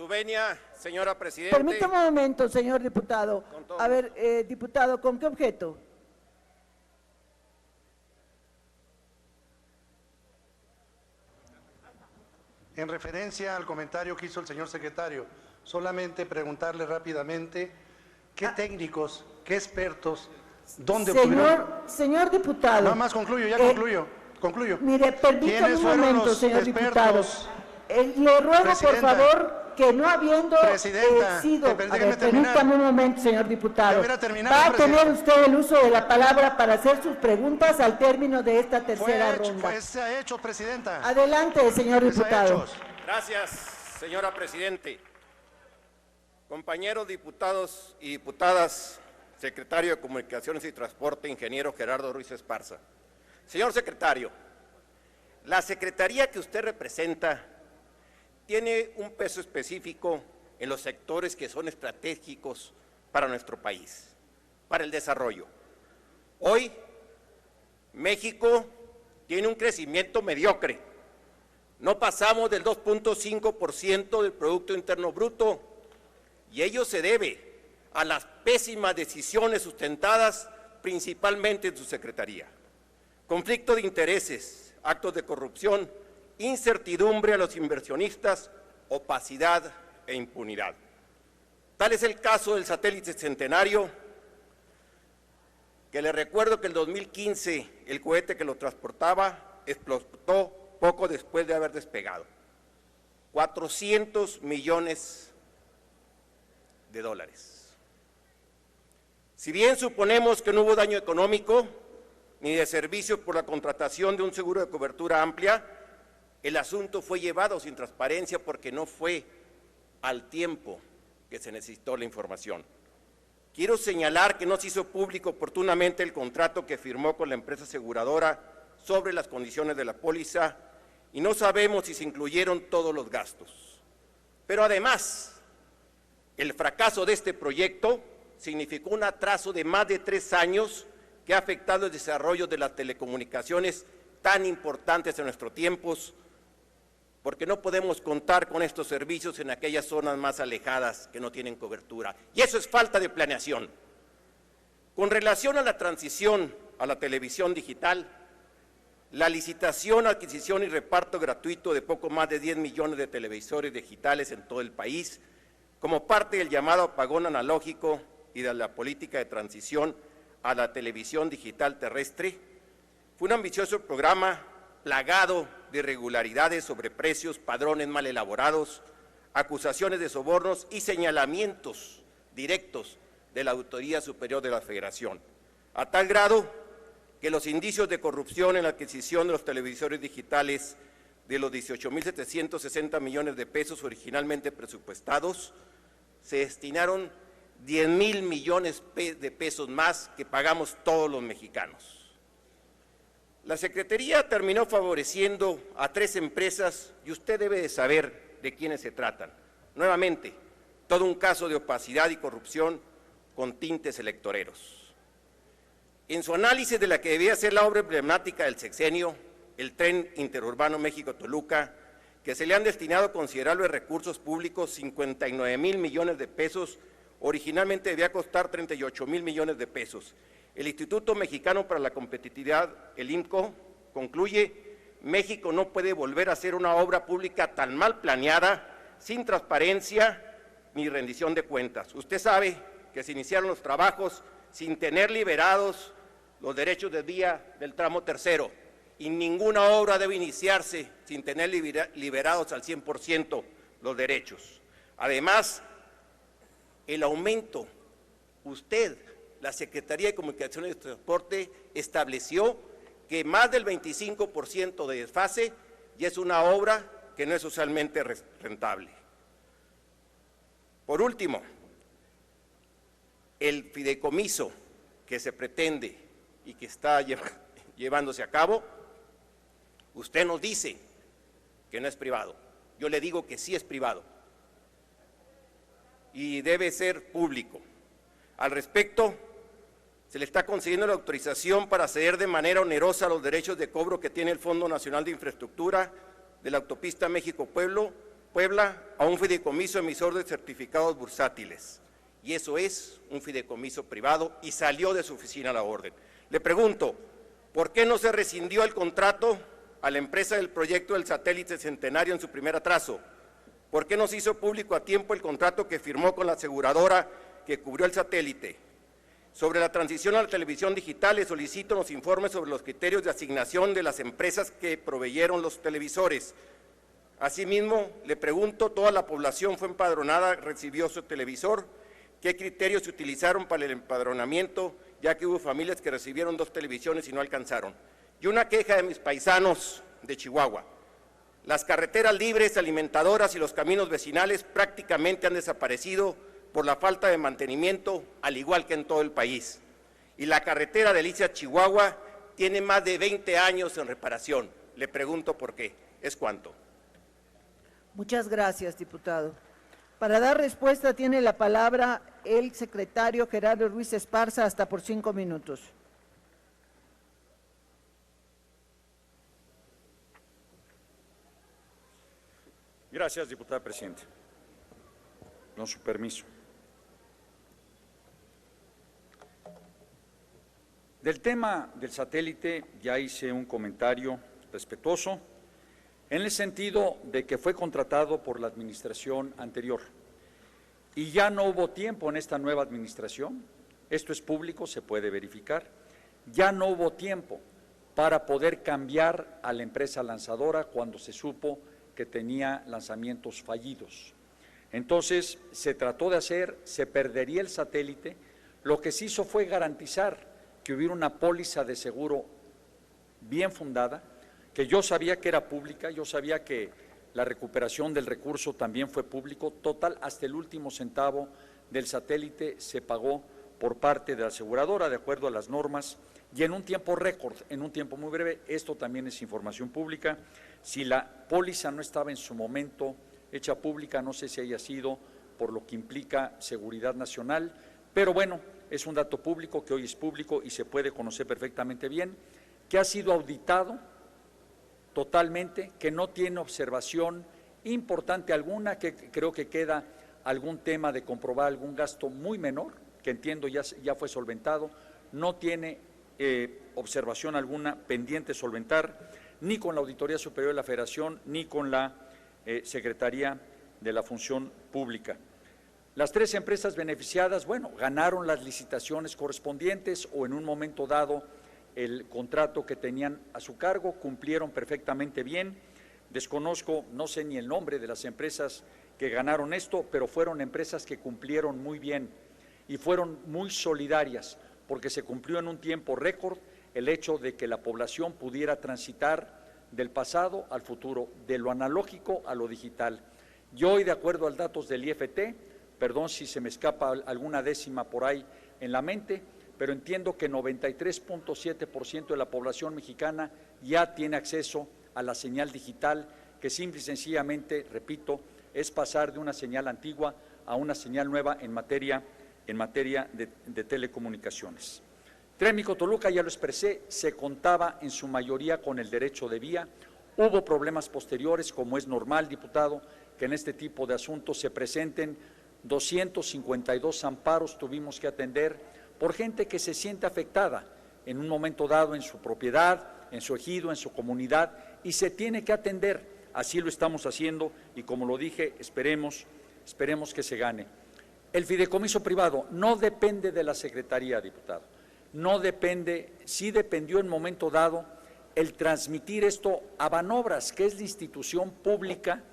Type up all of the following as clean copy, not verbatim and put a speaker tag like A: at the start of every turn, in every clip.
A: su venia, señora Presidenta.
B: Permítame un momento, señor diputado. A ver, diputado, ¿con qué objeto?
C: En referencia al comentario que hizo el señor secretario, solamente preguntarle rápidamente qué técnicos, qué expertos, dónde obtuvieron...
B: Señor diputado.
C: Nada más concluyo, concluyo.
B: Mire, permítame
C: ¿Quiénes
B: un
C: fueron
B: momento,
C: los
B: señor diputado.
C: expertos?
B: Le ruego, por
C: Presidenta.
B: favor, que no habiendo
C: Presidenta,
B: sido...
C: déjeme terminar.
B: Permítame un momento, señor diputado.
C: Ya hubiera terminado,
B: Va a tener
C: Presidenta.
B: usted el uso de la palabra para hacer sus preguntas al término de esta tercera ronda.
C: Se ha hecho, Presidenta.
B: Adelante, señor
C: Se ha
B: diputado.
C: hecho.
A: Gracias, señora Presidente. Compañeros diputados y diputadas, secretario de Comunicaciones y Transporte, ingeniero Gerardo Ruiz Esparza. Señor secretario, la secretaría que usted representa tiene un peso específico en los sectores que son estratégicos para nuestro país, para el desarrollo. Hoy, México tiene un crecimiento mediocre. No pasamos del 2.5% del Producto Interno Bruto, y ello se debe a las pésimas decisiones sustentadas principalmente en su secretaría. Conflicto de intereses, actos de corrupción, incertidumbre a los inversionistas, opacidad e impunidad. Tal es el caso del satélite Centenario, que le recuerdo que en el 2015 el cohete que lo transportaba explotó poco después de haber despegado. 400 millones de dólares. Si bien suponemos que no hubo daño económico ni de servicios por la contratación de un seguro de cobertura amplia, el asunto fue llevado sin transparencia porque no fue al tiempo que se necesitó la información. Quiero señalar que no se hizo público oportunamente el contrato que firmó con la empresa aseguradora sobre las condiciones de la póliza y no sabemos si se incluyeron todos los gastos. Pero además, el fracaso de este proyecto significó un atraso de más de 3 años que ha afectado el desarrollo de las telecomunicaciones tan importantes en nuestros tiempos, porque no podemos contar con estos servicios en aquellas zonas más alejadas que no tienen cobertura. Y eso es falta de planeación. Con relación a la transición a la televisión digital, la licitación, adquisición y reparto gratuito de poco más de 10 millones de televisores digitales en todo el país, como parte del llamado apagón analógico y de la política de transición a la televisión digital terrestre, fue un ambicioso programa plagado de irregularidades, sobreprecios, padrones mal elaborados, acusaciones de sobornos y señalamientos directos de la Auditoría Superior de la Federación, a tal grado que los indicios de corrupción en la adquisición de los televisores digitales de los 18.760 millones de pesos originalmente presupuestados, se destinaron 10,000 millones de pesos más que pagamos todos los mexicanos. La Secretaría terminó favoreciendo a 3 empresas y usted debe de saber de quiénes se tratan. Nuevamente, todo un caso de opacidad y corrupción con tintes electoreros. En su análisis de la que debía ser la obra emblemática del sexenio, el tren interurbano México-Toluca, que se le han destinado considerables recursos públicos, 59,000 millones de pesos, originalmente debía costar 38,000 millones de pesos. El Instituto Mexicano para la Competitividad, el IMCO, concluye: México no puede volver a ser una obra pública tan mal planeada, sin transparencia ni rendición de cuentas. Usted sabe que se iniciaron los trabajos sin tener liberados los derechos de vía del tramo tercero, y ninguna obra debe iniciarse sin tener liberados al 100% los derechos. Además, el aumento, la Secretaría de Comunicaciones y Transporte estableció que más del 25% de desfase y es una obra que no es socialmente rentable. Por último, el fideicomiso que se pretende y que está llevándose a cabo, usted nos dice que no es privado. Yo le digo que sí es privado y debe ser público. Al respecto, se le está concediendo la autorización para ceder de manera onerosa los derechos de cobro que tiene el Fondo Nacional de Infraestructura de la autopista México-Pueblo Puebla a un fideicomiso emisor de certificados bursátiles. Y eso es un fideicomiso privado y salió de su oficina la orden. Le pregunto, ¿por qué no se rescindió el contrato a la empresa del proyecto del satélite Centenario en su primer atraso? ¿Por qué no se hizo público a tiempo el contrato que firmó con la aseguradora que cubrió el satélite? Sobre la transición a la televisión digital, le solicito los informes sobre los criterios de asignación de las empresas que proveyeron los televisores. Asimismo, le pregunto, ¿toda la población fue empadronada, recibió su televisor? ¿Qué criterios se utilizaron para el empadronamiento, ya que hubo familias que recibieron 2 televisiones y no alcanzaron? Y una queja de mis paisanos de Chihuahua. Las carreteras libres, alimentadoras y los caminos vecinales prácticamente han desaparecido por la falta de mantenimiento, al igual que en todo el país. Y la carretera de Licias-Chihuahua tiene más de 20 años en reparación. Le pregunto por qué. ¿Es cuánto?
B: Muchas gracias, diputado. Para dar respuesta tiene la palabra el secretario Gerardo Ruiz Esparza, hasta por 5 minutos.
D: Gracias, diputada presidenta. Con su permiso. Del tema del satélite ya hice un comentario respetuoso, en el sentido de que fue contratado por la administración anterior y ya no hubo tiempo en esta nueva administración, esto es público, se puede verificar, ya no hubo tiempo para poder cambiar a la empresa lanzadora cuando se supo que tenía lanzamientos fallidos. Entonces se trató de hacer, se perdería el satélite, lo que se hizo fue garantizar que hubiera una póliza de seguro bien fundada, que yo sabía que era pública, yo sabía que la recuperación del recurso también fue público, total, hasta el último centavo del satélite se pagó por parte de la aseguradora, de acuerdo a las normas, y en un tiempo récord, en un tiempo muy breve. Esto también es información pública. Si la póliza no estaba en su momento hecha pública, no sé si haya sido por lo que implica seguridad nacional, pero bueno, es un dato público que hoy es público y se puede conocer perfectamente bien, que ha sido auditado totalmente, que no tiene observación importante alguna, que creo que queda algún tema de comprobar algún gasto muy menor, que entiendo ya fue solventado, no tiene observación alguna pendiente solventar, ni con la Auditoría Superior de la Federación, ni con la Secretaría de la Función Pública. Las 3 empresas beneficiadas, bueno, ganaron las licitaciones correspondientes o en un momento dado el contrato que tenían a su cargo, cumplieron perfectamente bien. Desconozco, no sé ni el nombre de las empresas que ganaron esto, pero fueron empresas que cumplieron muy bien y fueron muy solidarias, porque se cumplió en un tiempo récord el hecho de que la población pudiera transitar del pasado al futuro, de lo analógico a lo digital. Y hoy, de acuerdo a los datos del IFT, perdón si se me escapa alguna décima por ahí en la mente, pero entiendo que 93.7% de la población mexicana ya tiene acceso a la señal digital, que simple y sencillamente, repito, es pasar de una señal antigua a una señal nueva en materia de telecomunicaciones. Trémico-Toluca, ya lo expresé, se contaba en su mayoría con el derecho de vía. Hubo problemas posteriores, como es normal, diputado, que en este tipo de asuntos se presenten. 252 amparos tuvimos que atender por gente que se siente afectada en un momento dado en su propiedad, en su ejido, en su comunidad, y se tiene que atender. Así lo estamos haciendo y, como lo dije, esperemos que se gane. El fideicomiso privado no depende de la Secretaría, diputado, no depende, sí dependió en momento dado el transmitir esto a Banobras, que es la institución pública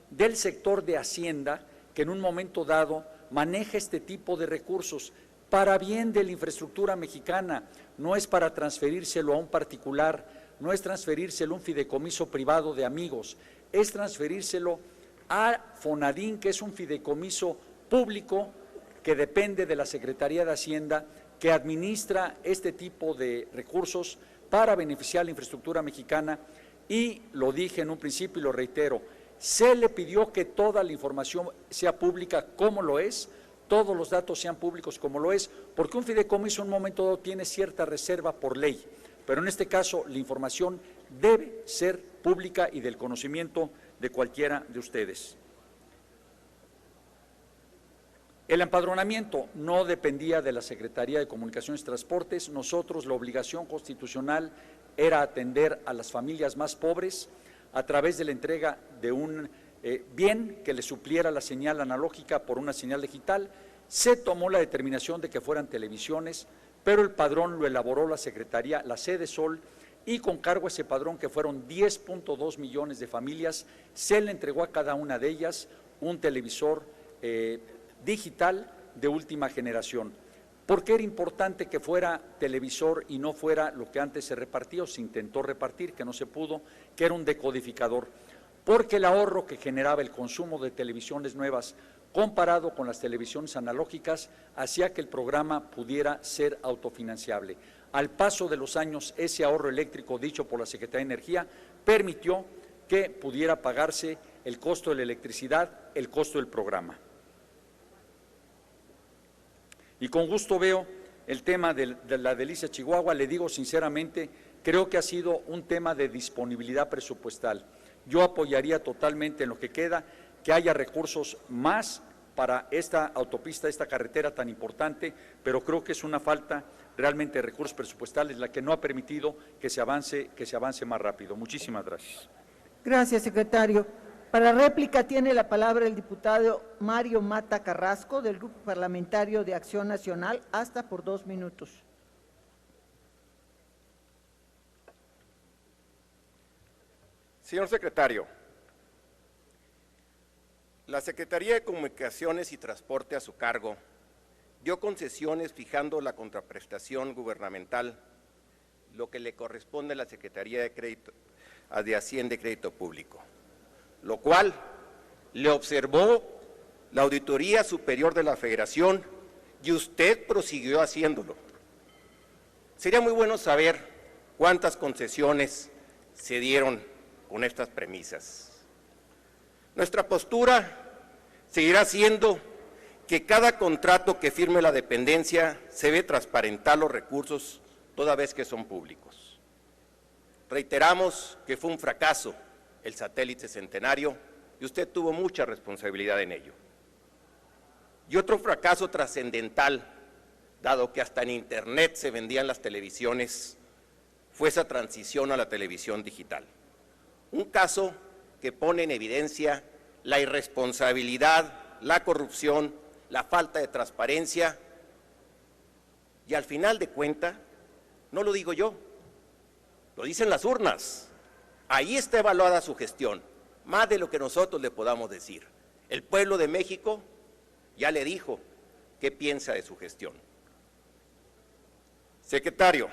D: del sector de Hacienda, que en un momento dado maneja este tipo de recursos para bien de la infraestructura mexicana, no es para transferírselo a un particular, no es transferírselo a un fideicomiso privado de amigos, es transferírselo a Fonadín, que es un fideicomiso público que depende de la Secretaría de Hacienda, que administra este tipo de recursos para beneficiar a la infraestructura mexicana. Y lo dije en un principio y lo reitero, se le pidió que toda la información sea pública como lo es, todos los datos sean públicos como lo es, porque un fideicomiso en un momento dado tiene cierta reserva por ley, pero en este caso la información debe ser pública y del conocimiento de cualquiera de ustedes. El empadronamiento no dependía de la Secretaría de Comunicaciones y Transportes. Nosotros, la obligación constitucional era atender a las familias más pobres a través de la entrega de un bien que le supliera la señal analógica por una señal digital. Se tomó la determinación de que fueran televisiones, pero el padrón lo elaboró la Secretaría, la Sede Sol, y con cargo a ese padrón, que fueron 10.2 millones de familias, se le entregó a cada una de ellas un televisor digital de última generación. ¿Por qué era importante que fuera televisor y no fuera lo que antes se repartía o se intentó repartir, que no se pudo, que era un decodificador? Porque el ahorro que generaba el consumo de televisiones nuevas comparado con las televisiones analógicas hacía que el programa pudiera ser autofinanciable. Al paso de los años, ese ahorro eléctrico dicho por la Secretaría de Energía permitió que pudiera pagarse el costo de la electricidad, el costo del programa. Y con gusto veo el tema de la Delicia Chihuahua. Le digo sinceramente, creo que ha sido un tema de disponibilidad presupuestal. Yo apoyaría totalmente en lo que queda, que haya recursos más para esta autopista, esta carretera tan importante, pero creo que es una falta realmente de recursos presupuestales la que no ha permitido que se avance más rápido. Muchísimas gracias.
B: Gracias, secretario. Para réplica tiene la palabra el diputado Mario Mata Carrasco, del Grupo Parlamentario de Acción Nacional, hasta por 2 minutos.
A: Señor secretario, la Secretaría de Comunicaciones y Transporte a su cargo dio concesiones fijando la contraprestación gubernamental, lo que le corresponde a la Secretaría de Hacienda y Crédito Público, lo cual le observó la Auditoría Superior de la Federación y usted prosiguió haciéndolo. Sería muy bueno saber cuántas concesiones se dieron con estas premisas. Nuestra postura seguirá siendo que cada contrato que firme la dependencia se debe transparentar los recursos toda vez que son públicos. Reiteramos que fue un fracaso el satélite Centenario y usted tuvo mucha responsabilidad en ello. Y otro fracaso trascendental, dado que hasta en Internet se vendían las televisiones, fue esa transición a la televisión digital. Un caso que pone en evidencia la irresponsabilidad, la corrupción, la falta de transparencia y al final de cuentas, no lo digo yo, lo dicen las urnas. Ahí está evaluada su gestión, más de lo que nosotros le podamos decir. El pueblo de México ya le dijo qué piensa de su gestión. Secretario,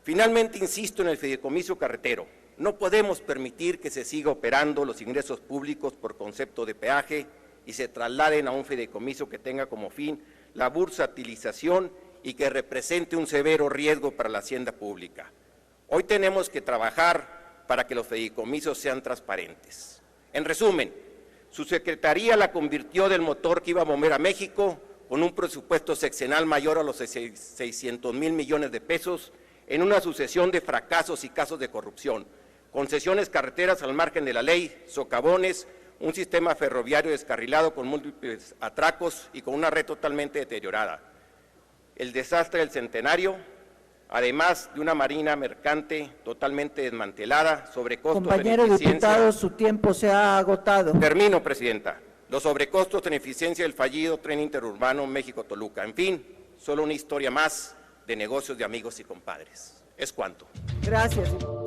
A: finalmente insisto en el fideicomiso carretero. No podemos permitir que se siga operando los ingresos públicos por concepto de peaje y se trasladen a un fideicomiso que tenga como fin la bursatilización y que represente un severo riesgo para la hacienda pública. Hoy tenemos que trabajar para que los fideicomisos sean transparentes. En resumen, su secretaría la convirtió del motor que iba a mover a México con un presupuesto sexenal mayor a los 600,000 millones de pesos en una sucesión de fracasos y casos de corrupción, concesiones carreteras al margen de la ley, socavones, un sistema ferroviario descarrilado con múltiples atracos y con una red totalmente deteriorada. El desastre del Centenario, además de una marina mercante totalmente desmantelada, sobrecostos
B: Compañero
A: en eficiencia.
B: diputado, su tiempo se ha agotado.
A: Termino, Presidenta. Los sobrecostos en eficiencia del fallido tren interurbano México-Toluca. En fin, solo una historia más de negocios de amigos y compadres. Es cuanto.
B: Gracias, diputado.